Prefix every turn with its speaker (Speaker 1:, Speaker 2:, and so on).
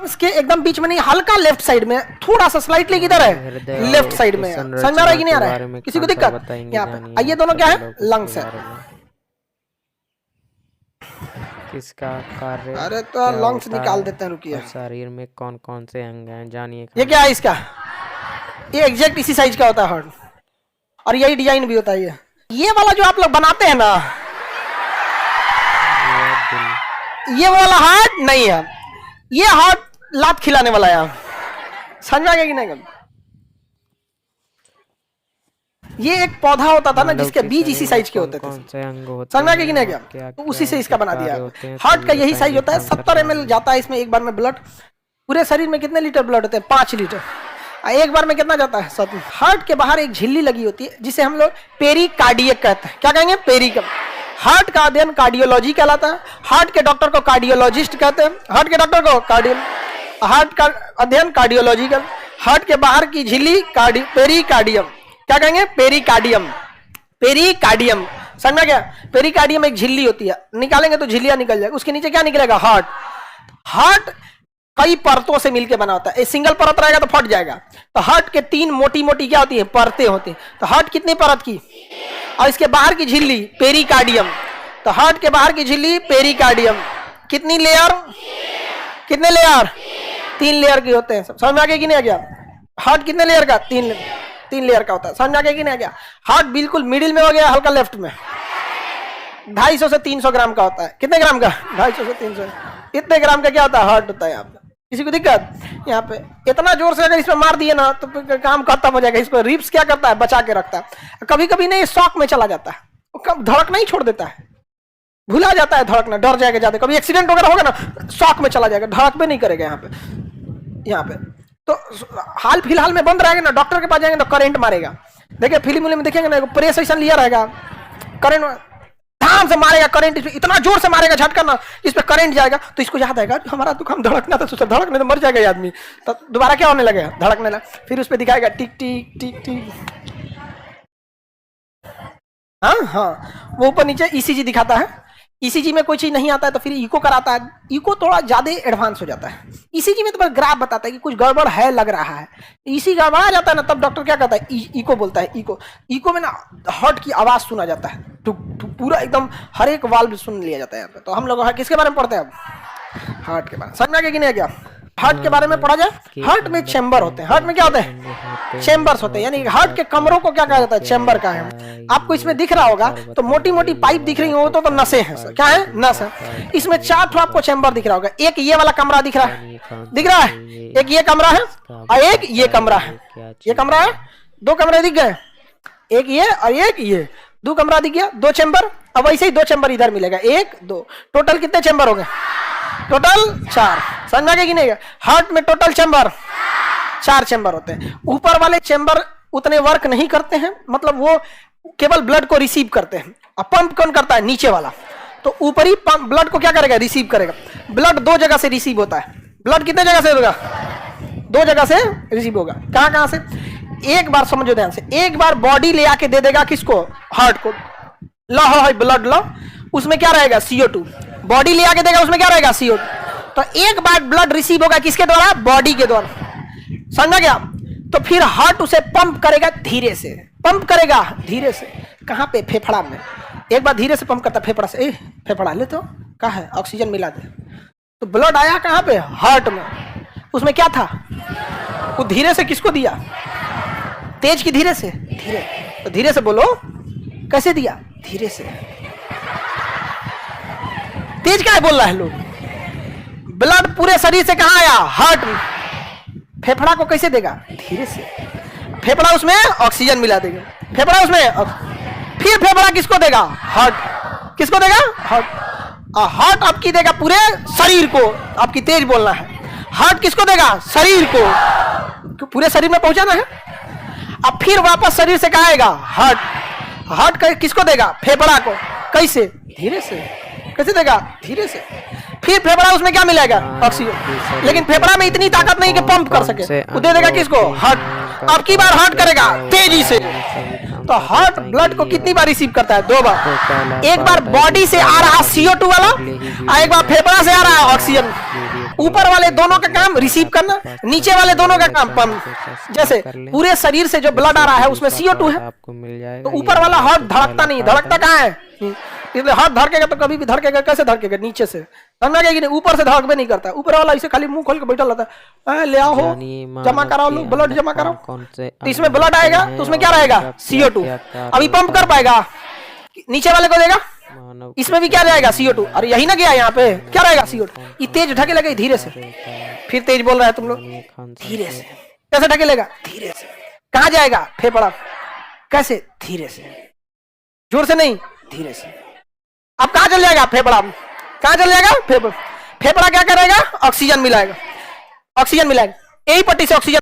Speaker 1: इसके एकदम बीच में नहीं, हल्का लेफ्ट साइड में, थोड़ा सा स्लाइटली किधर है, लेफ्ट साइड में। समझ में आ रहा है कि नहीं आ रहा है किसी को दिक्कत? यहाँ पे ये दोनों क्या है, लंग्स है।
Speaker 2: किसका कार्य?
Speaker 1: अरे तो लंग्स निकाल देते हैं, रुकिए।
Speaker 2: शरीर में कौन कौन से अंग हैं जानिए।
Speaker 1: ये क्या है इसका, ये एग्जैक्ट इसी साइज का होता है हार्ट, और यही डिजाइन भी होता है। ये वाला जो आप लोग बनाते हैं ना, ये वाला हार्ट नहीं है, ये हार्ट लात खिलाने वाला है। समझ में आ गया कि नहीं? ये एक पौधा होता था ना जिसके बीज इसी साइज के होते थे। समझ में आ गया कि नहीं गया? तो उसी से इसका बना दिया। हार्ट का यही साइज होता है, 70 ml जाता है इसमें एक बार में ब्लड। पूरे शरीर में कितने लीटर ब्लड होते हैं? 5 लीटर। एक बार में कितना जाता है? 7। हार्ट के बाहर एक झिल्ली लगी होती है जिसे हम लोग पेरिकार्डियक कहते हैं। क्या कहेंगे? पेरिकम। हार्ट का अध्ययन कार्डियोलॉजी कहलाता है। हार्ट के डॉक्टर को कार्डियोलॉजिस्ट कहते हैं। हार्ट के डॉक्टर को हार्ट का अध्ययन कार्डियोलॉजी का। हार्ट के बाहर की झिल्ली पेरिकार्डियम। क्या कहेंगे? पेरिकार्डियम। पेरिकार्डियम समझ में गया? पेरिकार्डियम एक झिल्ली होती है, निकालेंगे तो झिल्लियां निकल जाएगी। उसके नीचे क्या निकलेगा? हार्ट। हार्ट कई परतों से मिलकर बना होता है। सिंगल परत रहेगा तो फट जाएगा। तो हार्ट के 3 मोटी मोटी क्या होती है? परतें होती है। तो हार्ट कितनी परत की? और इसके बाहर की झिल्ली पेरिकार्डियम। तो हार्ट के बाहर की झिल्ली पेरिकार्डियम कितनी लेयर? कितने लेयर? 3 लेयर के होते हैं। समझ में आ गया कि नहीं आ गया? हार्ट कितने लेयर का? 3 लेयर का होता है। समझ में आ गया कि नहीं आ गया? हार्ट बिल्कुल मिडिल में हो गया, हल्का लेफ्ट में। 250 से 300 ग्राम का होता है। कितने ग्राम का? 250 से 300। इतने ग्राम का क्या होता है? हार्ट होता है। यहाँ पे किसी को दिक्कत? यहाँ पे इतना जोर से अगर इसमें मार दिए ना तो काम खत्म हो जाएगा। इसको रिब्स क्या करता है? बचा के रखता है। कभी कभी नहीं, शॉक में चला जाता है, धड़कना ही छोड़ देता है, भुला जाता है धड़कना, डर जाएगा ज्यादा। कभी एक्सीडेंट वगैरह होगा ना, शॉक में चला जाएगा, धड़क भी नहीं करेगा। यहाँ पे तो हाल फिलहाल में बंद रहेगा ना, डॉक्टर के पास जाएंगे तो करंट मारेगा। देखिए फिल्म में देखेंगे ना, प्रेस ऐसा लिया रहेगा, करंट धाम से मारेगा, करंट इतना जोर से मारेगा झटका ना, इस पे करंट जाएगा। तो इसको याद आएगा हमारा तो काम धड़कना था, तो धड़कने तो मर जाएगा आदमी। तो दोबारा क्या होने लगेगा? धड़कने लगा। फिर उस पे दिखाएगा टिक टिक टिक टिक। हाँ, वो ऊपर नीचे ईसीजी दिखाता है। ईसीजी में कोई चीज नहीं आता है तो फिर इको कराता है। इको थोड़ा ज्यादा एडवांस हो जाता है। ईसीजी में तो बस ग्राफ बताता है कि कुछ गड़बड़ है, लग रहा है। ईसी गड़बड़ा जाता है ना, तब डॉक्टर क्या कहता है? इको बोलता है। इको में ना हार्ट की आवाज सुना जाता है, तो पूरा एकदम हर एक वाल्व सुन लिया जाता है यहाँ पे। तो हम लोग किसके बारे में पढ़ते हैं अब? हार्ट के बारे में। समझ में आ गया कि नहीं? क्या हार्ट के बारे में पढ़ा जाए? हार्ट में चैम्बर होते हैं। हार्ट में क्या होते हैं? चैम्बर्स होते हैं। यानी हार्ट के कमरों को क्या कहा जाता है? चैम्बर का है। आपको इसमें दिख रहा होगा तो मोटी मोटी पाइप दिख रही हो तो नसें हैं। क्या है? नस है। इसमें 4 ठो आपको चैम्बर दिख रहा होगा। एक ये वाला कमरा दिख रहा है, एक ये कमरा है और एक ये कमरा है। ये कमरा है, 2 कमरे दिख गए, एक ये और एक ये, 2 कमरा दिख गया, 2 चैम्बर। अब वैसे ही 2 चैम्बर इधर मिलेगा, 1 2, टोटल कितने चैम्बर हो गए? टोटल 4। समझ में आ गया कि नहीं? हार्ट में टोटल चैम्बर 4 चैम्बर होते हैं। ऊपर वाले चैम्बर उतने वर्क नहीं करते हैं, मतलब वो केवल ब्लड को रिसीव करते हैं। और पंप कौन करता है? नीचे वाला। तो ऊपरी पंप ब्लड को क्या करेगा? रिसीव करेगा। ब्लड 2 जगह से रिसीव होता है। ब्लड कितने जगह से होगा? 2 जगह से रिसीव होगा। कहां कहां से? एक बार समझो ध्यान से, एक बार बॉडी ले आके दे देगा किसको? हार्ट को। लो ब्लड लो, उसमें क्या रहेगा? CO2। बॉडी ले आके देगा, उसमें क्या रहेगा? CO2। तो एक बार ब्लड रिसीव होगा किसके द्वारा? बॉडी के द्वारा। समझा गया? तो फिर हार्ट उसे पंप करेगा धीरे से, पंप करेगा धीरे से। कहां पे? फेफड़ा में। एक बार धीरे से पंप करता फेफड़ा से। फेफड़ा ले तो कहा है? ऑक्सीजन मिला दे। तो ब्लड आया कहां पे? हार्ट में। उसमें क्या था? वो धीरे से किसको दिया? तेज की धीरे से? धीरे। तो धीरे से बोलो, कैसे दिया? धीरे से। तेज क्या है बोल रहा है लोग? ब्लड पूरे शरीर से कहां आया? हार्ट में। फेफड़ा को कैसे देगा? धीरे से। फेफड़ा उसमें ऑक्सीजन मिला देगा। फेफड़ा उसमें, फिर फेफड़ा किसको देगा? हार्ट। किसको देगा? हार्ट। हार्ट आपकी देगा पूरे शरीर को। आपकी तेज बोलना है। हार्ट किसको देगा? शरीर को। पूरे शरीर में पहुंचाना है। अब फिर वापस शरीर से कहाँ आएगा? हार्ट। हार्ट किसको देगा? फेफड़ा को। कैसे? धीरे से। कैसे देगा? धीरे से। फिर फेफड़ा उसमें क्या मिलेगा? ऑक्सीजन। लेकिन फेफड़ा में इतनी ताकत नहीं कि पंप कर सके, वो दे देगा किसको? हार्ट। अब की बार हार्ट करेगा तेजी से। तो हार्ट ब्लड को कितनी बार रिसीव करता है? 2 बार। एक बार बॉडी से आ रहा CO2 वाला और एक बार फेफड़ा से आ रहा है ऑक्सीजन। ऊपर वाले दोनों का काम रिसीव करना, नीचे वाले दोनों का काम पंप। जैसे पूरे शरीर से जो ब्लड आ रहा है उसमें CO2 है,
Speaker 2: आपको मिल जाएगा।
Speaker 1: तो ऊपर वाला हार्ट धड़कता नहीं, धड़कता कहाँ है? इसलिए हार्ट धड़केगा तो कभी भी धड़केगा, कैसे धड़केगा? नीचे से धड़केगा कि नहीं, ऊपर से धड़कबे नहीं करता। ऊपर वाला इसे खाली मुंह खोल के बैठा रहता है, ले आओ जमा कराओ, लोग ब्लड जमा कराओ। तो इसमें ब्लड आएगा तो उसमें क्या रहेगा? CO2। अभी पंप कर पाएगा? नीचे वाले को देगा, इसमें भी क्या रहेगा? CO2। अरे यही ना गया, यहाँ पे क्या रहेगा? CO2। ये तेज ढके लगे धीरे से, फिर तेज बोल रहा है तुम लोग, धीरे से। कैसे ढके लेगा? धीरे से। कहाँ जाएगा? फेफड़ा। कैसे? धीरे से, जोर से नहीं, धीरे से। अब कहाँ चल जाएगा? फेफड़ा। कहाँ चल जाएगा? फेफड़ा। फेफड़ा क्या करेगा? ऑक्सीजन मिलाएगा, ऑक्सीजन मिलाएगा, यही पट्टी से ऑक्सीजन